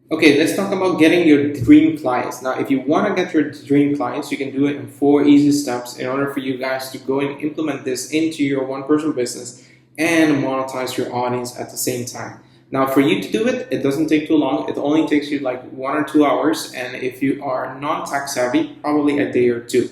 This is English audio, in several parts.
Okay, let's talk about getting your dream clients. Now, if you want to get your dream clients, you can do it in 4 easy steps in order for you guys to go and implement this into your one-person business and monetize your audience at the same time. Now, for you to do it, it doesn't take too long. It only takes you like 1 or 2 hours. And if you are non-tech savvy, probably a day or two.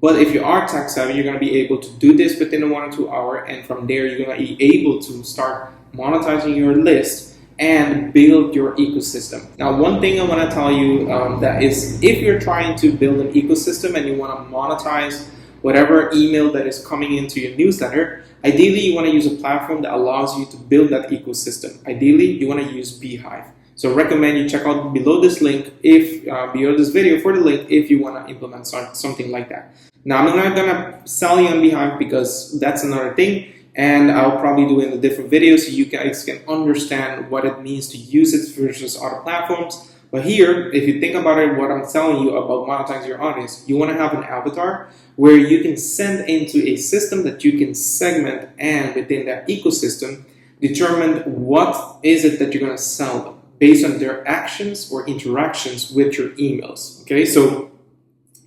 But if you are tech savvy, you're going to be able to do this within a 1 or 2 hour. And from there, you're going to be able to start monetizing your list and build your ecosystem. Now, one thing I want to tell you that is, if you're trying to build an ecosystem and you want to monetize whatever email that is coming into your newsletter, ideally you want to use a platform that allows you to build that ecosystem. Ideally, you want to use Beehive. So I recommend you check out below this link, if below this video for the link, if you want to implement something like that. Now, I'm not going to sell you on Beehive because that's another thing. And I'll probably do it in a different video so you guys can understand what it means to use it versus other platforms. But here, if you think about it, what I'm telling you about monetizing your audience, you want to have an avatar where you can send into a system that you can segment, and within that ecosystem, determine what is it that you're going to sell them based on their actions or interactions with your emails. Okay, so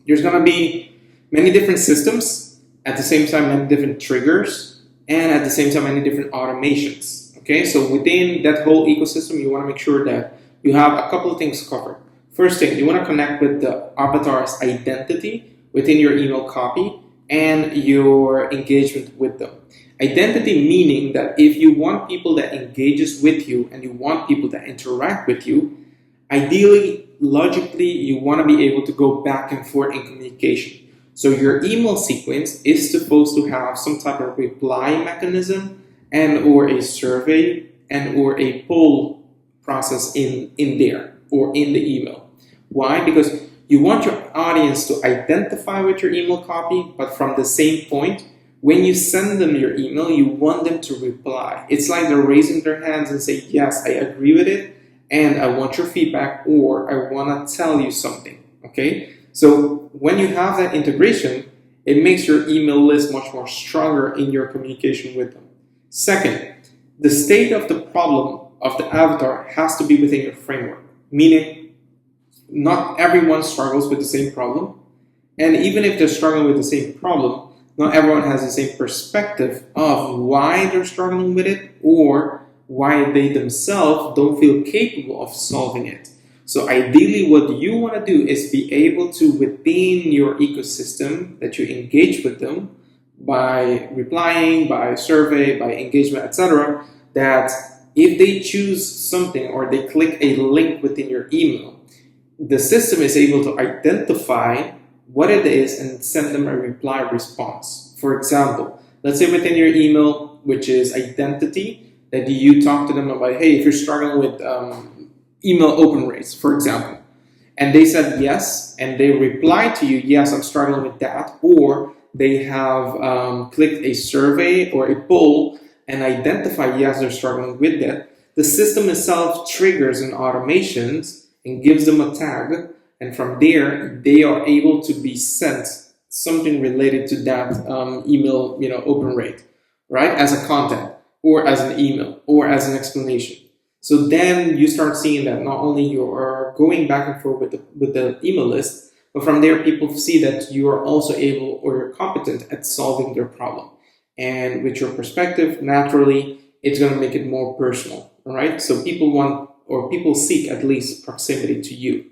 there's going to be many different systems at the same time, many different triggers, and at the same time, many different automations. Okay, so within that whole ecosystem, you want to make sure that you have a couple of things covered. First thing, you want to connect with the avatar's identity within your email copy and your engagement with them. Identity meaning that if you want people that engages with you and you want people that interact with you, ideally, logically, you want to be able to go back and forth in communication. So your email sequence is supposed to have some type of reply mechanism and or a survey and or a poll process in there or in the email. Why? Because you want your audience to identify with your email copy, but from the same point, when you send them your email, you want them to reply. It's like they're raising their hands and say, yes, I agree with it, and I want your feedback, or I want to tell you something, okay? So when you have that integration, it makes your email list much more stronger in your communication with them. Second, the state of the problem of the avatar has to be within your framework, meaning not everyone struggles with the same problem. And even if they're struggling with the same problem, not everyone has the same perspective of why they're struggling with it or why they themselves don't feel capable of solving it. So ideally, what you want to do is be able to, within your ecosystem that you engage with them by replying, by survey, by engagement, etc., that if they choose something or they click a link within your email, the system is able to identify what it is and send them a reply response. For example, let's say within your email, which is identity, that you talk to them about, hey, if you're struggling with email open rates, for example, and they said yes, and they reply to you, yes, I'm struggling with that, or they have clicked a survey or a poll and identify, yes, they're struggling with that, the system itself triggers an automations and gives them a tag, and from there, they are able to be sent something related to that email, open rate, right, as a content, or as an email, or as an explanation. So then you start seeing that not only you are going back and forth with the email list, but from there people see that you are also able or you're competent at solving their problem. And with your perspective, naturally, it's going to make it more personal, all right? So people seek at least proximity to you.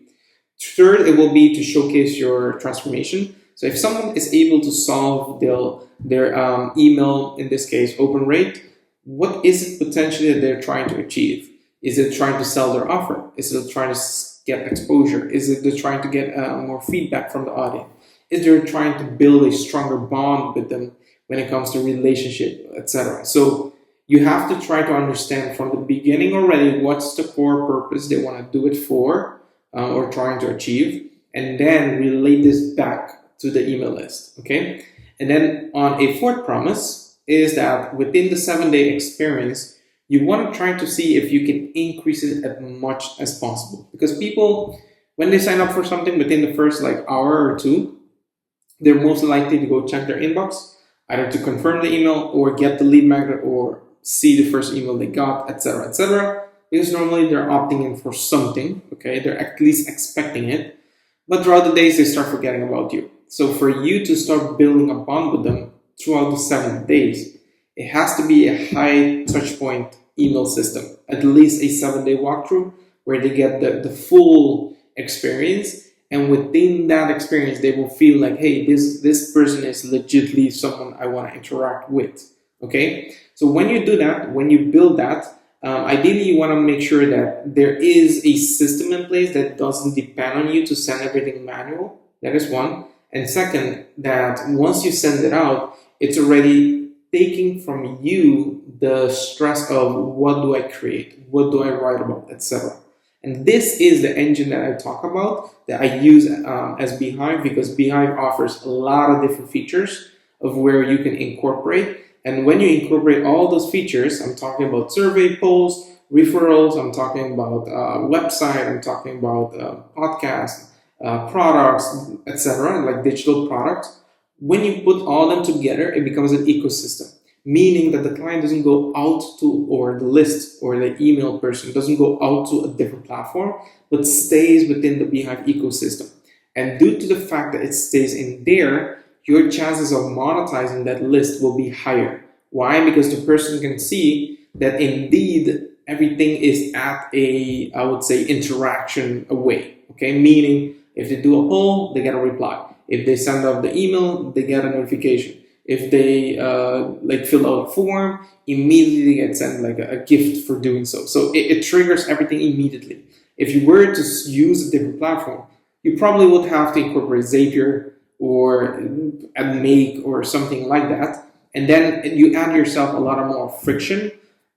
Third, it will be to showcase your transformation. So if someone is able to solve their email, in this case, open rate, what is it potentially that they're trying to achieve? Is it trying to sell their offer? Is it trying to get exposure? Is it they're trying to get more feedback from the audience? Is they're trying to build a stronger bond with them when it comes to relationship, etc.? So you have to try to understand from the beginning already what's the core purpose they want to do it for or trying to achieve, and then relate this back to the email list, okay? And then on a fourth promise is that within the 7-day experience, you want to try to see if you can increase it as much as possible. Because people, when they sign up for something within the first hour or two, they're most likely to go check their inbox, either to confirm the email or get the lead magnet or see the first email they got, etc., etc. because normally they're opting in for something, okay? They're at least expecting it, but throughout the days, they start forgetting about you. So for you to start building a bond with them throughout the 7 days, it has to be a high touch point email system, at least a 7-day walkthrough where they get the full experience. And within that experience, they will feel like, hey, this person is legitimately someone I want to interact with. Okay, so when you do that, when you build that, ideally you want to make sure that there is a system in place that doesn't depend on you to send everything manual. That is one. And second, that once you send it out, it's already taking from you the stress of what do I create, what do I write about, etc. And this is the engine that I talk about, that I use as Beehive, because Beehive offers a lot of different features of where you can incorporate. And when you incorporate all those features, I'm talking about survey polls, referrals, I'm talking about website, I'm talking about podcasts, products, etc., like digital products. When you put all them together, it becomes an ecosystem, meaning that the client doesn't go out to, or the list or the email person doesn't go out to a different platform, but stays within the Beehive ecosystem. And due to the fact that it stays in there, your chances of monetizing that list will be higher. Why? Because the person can see that indeed everything is at a, I would say, interaction away. Okay, meaning if they do a poll, they get a reply. If they send out the email, they get a notification. If they fill out a form, immediately they get sent like a gift for doing so. So it triggers everything immediately. If you were to use a different platform, you probably would have to incorporate Zapier or a Make or something like that. And then you add yourself a lot of more friction,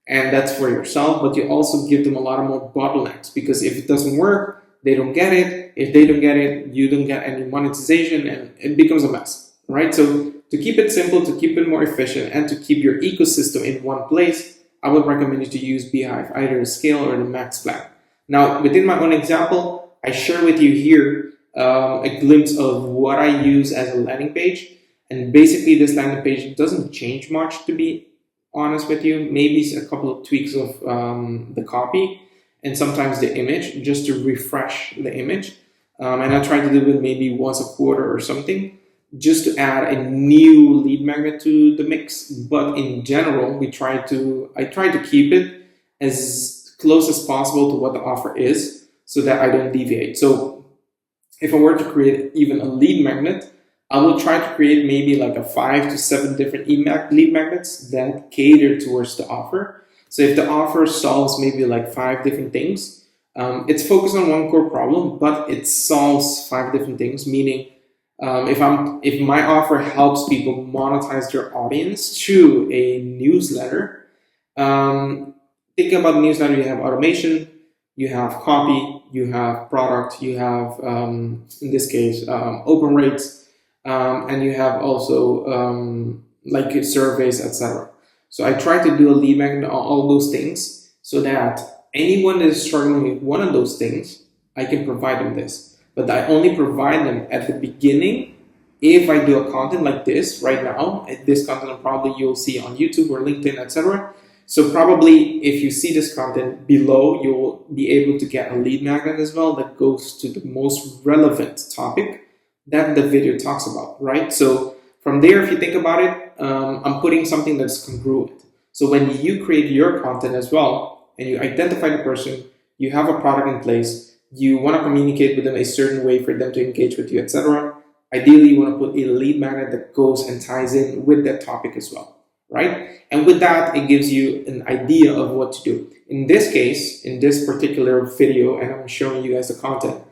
and that's for yourself, but you also give them a lot of more bottlenecks, because if it doesn't work, they don't get it. If they don't get it, you don't get any monetization, and it becomes a mess, right? So to keep it simple, to keep it more efficient, and to keep your ecosystem in one place, I would recommend you to use Beehive, either the Scale or the Max plan. Now, within my own example, I share with you here a glimpse of what I use as a landing page. And basically, this landing page doesn't change much, to be honest with you. Maybe a couple of tweaks of the copy and sometimes the image, just to refresh the image. And I try to do it maybe once a quarter or something, just to add a new lead magnet to the mix. But in general, I try to keep it as close as possible to what the offer is, so that I don't deviate. So if I were to create even a lead magnet, I will try to create maybe like a 5 to 7 different lead magnets that cater towards the offer. So if the offer solves maybe like 5 different things, it's focused on one core problem, but it solves 5 different things. Meaning, if my offer helps people monetize their audience through a newsletter, thinking about the newsletter, you have automation, you have copy, you have product, you have in this case open rates. And you have also like surveys, etc. So I try to do a lead magnet on all those things, so that anyone that is struggling with one of those things, I can provide them this. But I only provide them at the beginning. If I do a content like this right now, this content probably you'll see on YouTube or LinkedIn, etc. So probably if you see this content below, you'll be able to get a lead magnet as well that goes to the most relevant topic that the video talks about, right? So from there, if you think about it, I'm putting something that's congruent. So when you create your content as well, and you identify the person, you have a product in place, you want to communicate with them a certain way for them to engage with you, etc. Ideally, you want to put a lead magnet that goes and ties in with that topic as well, right? And with that, it gives you an idea of what to do. In this case, in this particular video, and I'm showing you guys the content,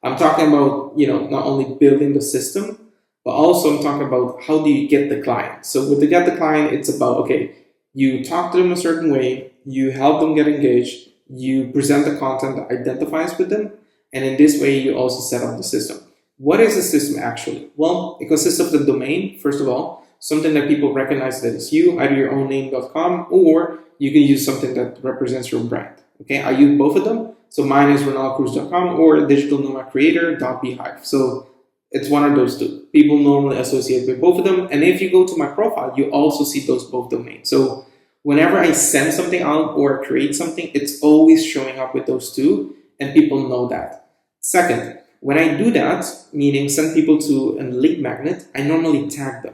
I'm talking about, not only building the system, but also I'm talking about how do you get the client. So with the get the client, it's about, okay, you talk to them a certain way, you help them get engaged, you present the content that identifies with them, and in this way, you also set up the system. What is the system actually? Well, it consists of the domain, first of all, something that people recognize that it's you, either your own name.com, or you can use something that represents your brand. Okay, I use both of them. So mine is ronaldcruz.com or digitalnomadcreator.beehive. So it's one of those two. People normally associate with both of them. And if you go to my profile, you also see those both domains. So Whenever I send something out or create something, it's always showing up with those two, and people know that. Second, when I do that, meaning send people to a lead magnet, I normally tag them.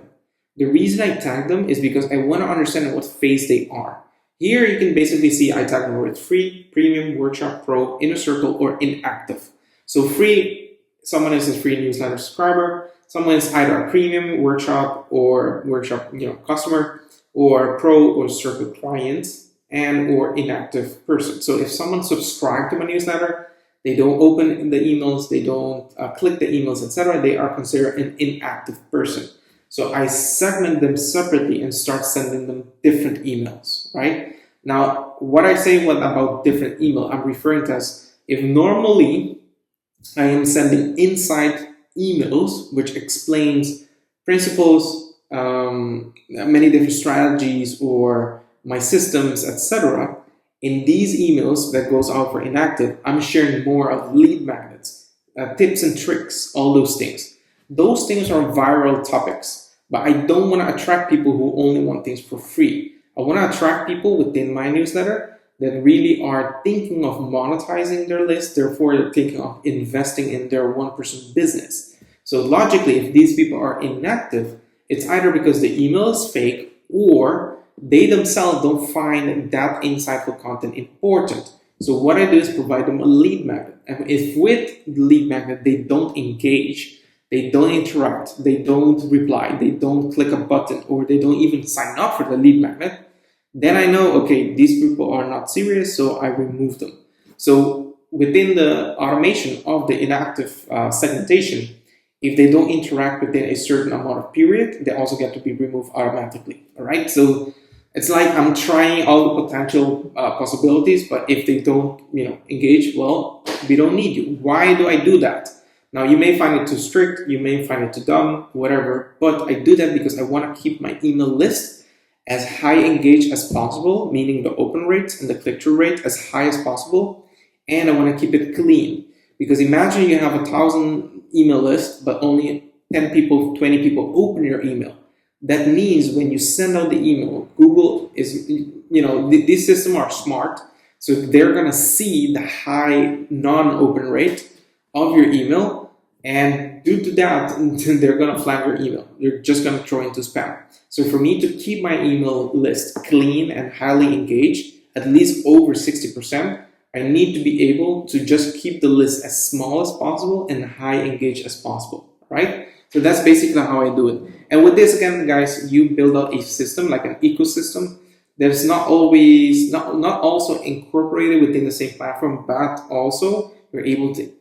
The reason I tag them is because I want to understand in what phase they are. Here you can basically see I tag them with free, premium, workshop, pro, inner circle, or inactive. So free, someone is a free newsletter subscriber, someone is either a premium workshop or workshop customer, or pro or circle client, and or inactive person. So if someone subscribed to my newsletter, they don't open the emails, they don't click the emails, etc., they are considered an inactive person. So I segment them separately and start sending them different emails, right? Now, what I say about different email, I'm referring to as if normally I am sending inside emails, which explains principles, many different strategies or my systems, etc. In these emails that goes out for inactive, I'm sharing more of lead magnets, tips and tricks, all those things. Those things are viral topics, but I don't want to attract people who only want things for free. I want to attract people within my newsletter that really are thinking of monetizing their list, therefore they're thinking of investing in their one-person business. So logically, if these people are inactive, it's either because the email is fake or they themselves don't find that insightful content important. So what I do is provide them a lead magnet. And if with the lead magnet they don't engage, they don't interact, they don't reply, they don't click a button, or they don't even sign up for the lead magnet, then I know, okay, these people are not serious, so I remove them. So within the automation of the inactive segmentation, if they don't interact within a certain amount of period, they also get to be removed automatically. All right, so it's like I'm trying all the potential possibilities, but if they don't, engage, well, we don't need you. Why do I do that? Now, you may find it too strict, you may find it too dumb, whatever, but I do that because I want to keep my email list as high engaged as possible, meaning the open rates and the click-through rate as high as possible, and I want to keep it clean. Because imagine you have 1,000 email list, but only 10 people, 20 people open your email. That means when you send out the email, Google is, these systems are smart, so they're going to see the high non-open rate of your email, and due to that, they're going to flag your email. They're just going to throw into spam. So for me to keep my email list clean and highly engaged, at least over 60%, I need to be able to just keep the list as small as possible and high engaged as possible, right? So that's basically how I do it. And with this, again, guys, you build out a system, like an ecosystem, that is not also incorporated within the same platform, but also you're able to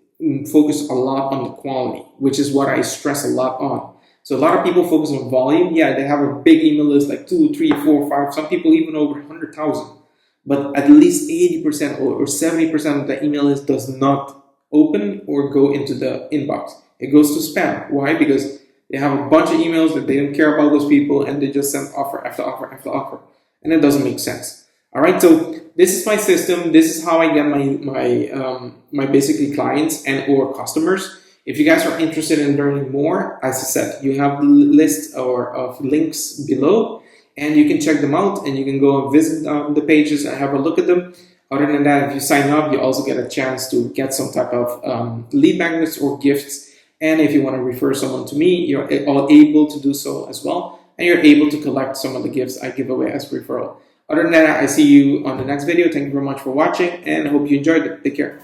focus a lot on the quality, which is what I stress a lot on. So a lot of people focus on volume. Yeah, they have a big email list, like 2, 3, 4, 5, some people even over 100,000. But at least 80% or 70% of the email list does not open or go into the inbox. It goes to spam. Why? Because they have a bunch of emails that they don't care about those people, and they just send offer after offer after offer. And it doesn't make sense. All right, so this is my system. This is how I get my basically clients and or customers. If you guys are interested in learning more, as I said, you have the list of links below, and you can check them out, and you can go and visit the pages and have a look at them. Other than that, if you sign up, you also get a chance to get some type of lead magnets or gifts. And if you want to refer someone to me, you're all able to do so as well, and you're able to collect some of the gifts I give away as referral. Other than that, I see you on the next video. Thank you very much for watching, and I hope you enjoyed it. Take care.